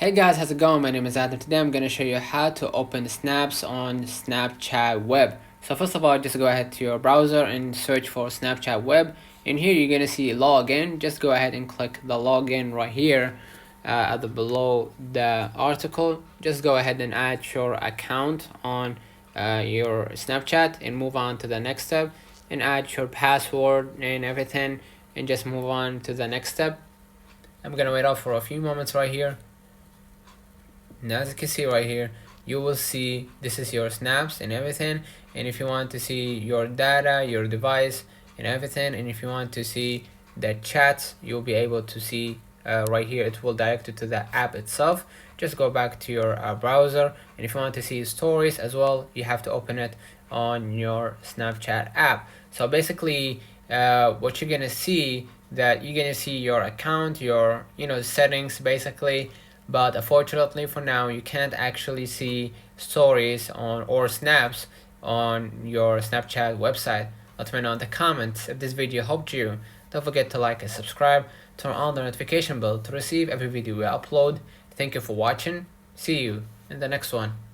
Hey guys, how's it going? My name is Adam. Today I'm going to show you how to open snaps on Snapchat web. So first of all, just go ahead to your browser and search for Snapchat web. In here you're going to see login. Just go ahead and click the login right here at the below the article. Just go ahead and add your account on your Snapchat and move on to the next step and add your password and everything and just move on to the next step. I'm going to wait out for a few moments right here. Now as you can see right here, you will see this is your snaps and everything, and if you want to see your data, your device and everything, and if you want to see the chats, you'll be able to see right here. It will direct you to the app itself. Just go back to your browser, and if you want to see stories as well, you have to open it on your Snapchat app. So basically what you're gonna see, that you're gonna see your account, your settings basically, but unfortunately for now you can't actually see stories on or snaps on your Snapchat website. Let me know in the comments if this video helped you. Don't forget to like and subscribe, turn on the notification bell to receive every video we upload. Thank you for watching. See you in the next one.